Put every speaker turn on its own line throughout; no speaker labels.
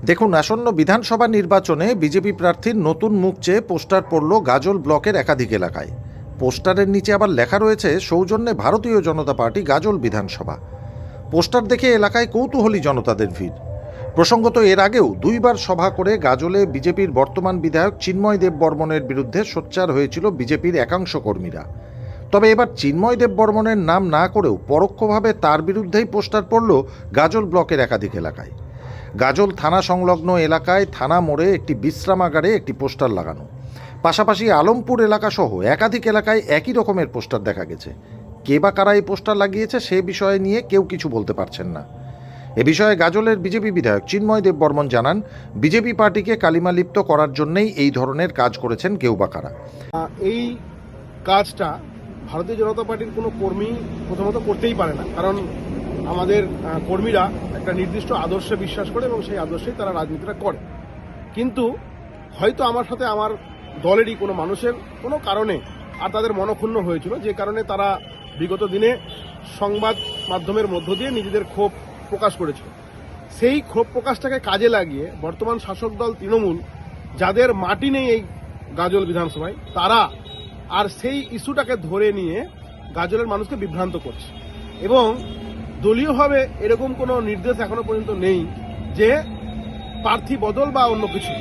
দেখুন, আসন্ন বিধানসভা নির্বাচনে বিজেপি প্রার্থীর নতুন মুখ চেয়ে পোস্টার পড়ল গাজল ব্লকের একাধিক এলাকায়। পোস্টারের নিচে আবার লেখা রয়েছে সৌজন্যে ভারতীয় জনতা পার্টি গাজল বিধানসভা। পোস্টার দেখে এলাকায় কৌতূহলী জনতাদের ভিড়। প্রসঙ্গত এর আগেও দুইবার সভা করে গাজলে বিজেপির বর্তমান বিধায়ক চিন্ময় দেব বর্মনের বিরুদ্ধে সোচ্চার হয়েছিল বিজেপির একাংশ কর্মীরা। তবে এবার চিন্ময় দেব বর্মনের নাম না করেও পরোক্ষভাবে তার বিরুদ্ধেই পোস্টার পড়ল গাজল ব্লকের একাধিক এলাকায়। গাজল থানা সংলগ্ন এলাকায় থানা মোড়ে একটি বিশ্রামাগারে একটি পোস্টার লাগানো, পাশাপাশি আলমপুর এলাকাসহ একাধিক এলাকায় একই রকমের পোস্টার দেখা গেছে। কে বা কারা এই পোস্টার লাগিয়েছে সে বিষয়ে নিয়ে কেউ কিছু বলতে পারছেন না। এ বিষয়ে গাজলের বিজেপি বিধায়ক চিন্ময় দেব বর্মন জানান, বিজেপি পার্টিকে কালিমালিপ্ত করার জন্যই এই ধরনের কাজ করেছেন কেউ বা কারা।
এই কাজটা ভারতীয় জনতা পার্টির কোনো কর্মী প্রথমত করতেই পারে না, কারণ আমাদের কর্মীরা একটা নির্দিষ্ট আদর্শে বিশ্বাস করে এবং সেই আদর্শেই তারা রাজনীতিটা করে। কিন্তু হয়তো আমার সাথে আমার দলেরই কোনো মানুষের কোনো কারণে আর তাদের মনক্ষুণ্ণ হয়েছিল, যে কারণে তারা বিগত দিনে সংবাদ মাধ্যমের মধ্য দিয়ে নিজেদের ক্ষোভ প্রকাশ করেছিল। সেই ক্ষোভ প্রকাশটাকে কাজে লাগিয়ে বর্তমান শাসক দল তৃণমূল, যাদের মাটি নেই এই গাজল বিধানসভায়, তারা আর সেই ইস্যুটাকে ধরে নিয়ে গাজলের মানুষকে বিভ্রান্ত করছে। এবং দলীয়ভাবে এরকম কোনো নির্দেশ এখনো পর্যন্ত নেই যে প্রার্থী বদল বা অন্য কিছু।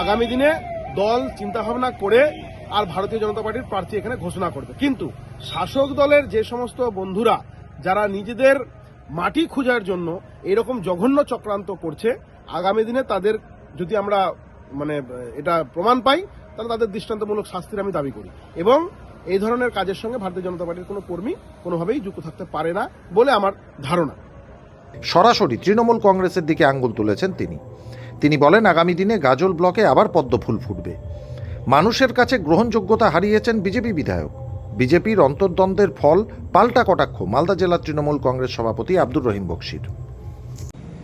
আগামী দিনে দল চিন্তাভাবনা করে আর ভারতীয় জনতা পার্টির প্রার্থী এখানে ঘোষণা করবে। কিন্তু শাসক দলের যে সমস্ত বন্ধুরা যারা নিজেদের মাটি খোঁজার জন্য এরকম জঘন্য চক্রান্ত করছে, আগামী দিনে তাদের যদি আমরা এটা প্রমাণ পাই, তাহলে তাদের দৃষ্টান্তমূলক শাস্তির আমি দাবি করি। এবং এই ধরনের কাজের সঙ্গে ভারতীয় জনতা পার্টির কোনো কর্মী কোনোভাবেই যুক্ত থাকতে পারে না বলে আমার ধারণা।
সরাসরি তৃণমূল কংগ্রেসের দিকে আঙ্গুল তুলেছেন তিনি বলেন, আগামী দিনে গাজল ব্লকে আবার পদ্ম ফুল ফুটবে। মানুষের কাছে গ্রহণযোগ্যতা হারিয়েছেন বিজেপি বিধায়ক। বিজেপির অন্তর্দ্বন্দ্বের ফল পাল্টা কটাক্ষ মালদা জেলা তৃণমূল কংগ্রেস সভাপতি আব্দুর রহিম বকশির।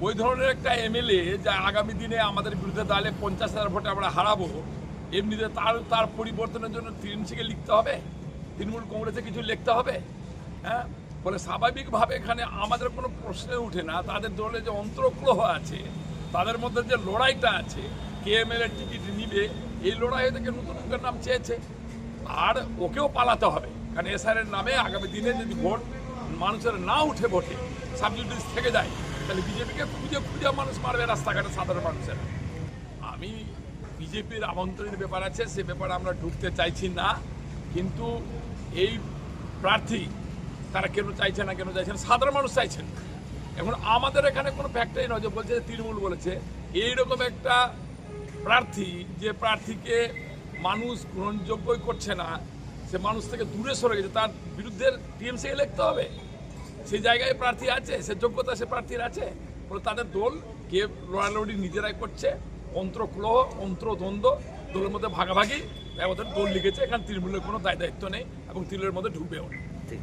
ওই ধরনের একটা এমএলএ যা আগামী দিনে আমাদের বিরুদ্ধে দাঁড়ালে 50,000 ভোটে আমরা হারাবো, এমনিতে তার পরিবর্তনের জন্য টিএমসিকে লিখতে হবে, তৃণমূল কংগ্রেসে কিছু লিখতে হবে। হ্যাঁ, ফলে স্বাভাবিকভাবে এখানে আমাদের কোনো প্রশ্ন উঠে না। তাদের দলে যে অন্তর্গ্রহ আছে, তাদের মধ্যে যে লড়াইটা আছে, কে এমএলএ টিকিট নিবে, এই লড়াই থেকে নতুন মুখের নাম চেয়েছে। আর ওকেও পালাতে হবে, কারণ এসআরের নামে আগামী দিনে যদি ভোট মানুষের না উঠে ভোটে সাবজুডিস থেকে যায়, তাহলে বিজেপিকে খুঁজে খুঁজে মানুষ মারবে রাস্তাঘাটে সাধারণ মানুষেরা। আমি বিজেপির আমন্ত্রণের ব্যাপার আছে, সে ব্যাপারে আমরা ঢুকতে চাইছি না। কিন্তু এই প্রার্থী তারা কেন চাইছে না, সাধারণ মানুষ চাইছেন। এখন আমাদের এখানে কোনো ফ্যাক্টরি নয় যে বলছে তৃণমূল বলেছে। এইরকম একটা প্রার্থী, যে প্রার্থীকে মানুষ গ্রহণযোগ্যই করছে না, সে মানুষ থেকে দূরে সরে গেছে, তার বিরুদ্ধে টিএমসি লিখতে হবে। সেই জায়গায় প্রার্থী আছে, সে যোগ্যতা সে প্রার্থীর আছে। ফলে তাদের দল কে লড়ালড়ি নিজেরাই করছে, অন্তর্কলহ অন্তর্দ্বন্দ্ব, দলের মধ্যে ভাগাভাগি, ওদের দল লিখেছে। এখানে তৃণমূলের কোনো দায়িত্ব নেই এবং তৃণমূলের মধ্যে ঢুকবেও না।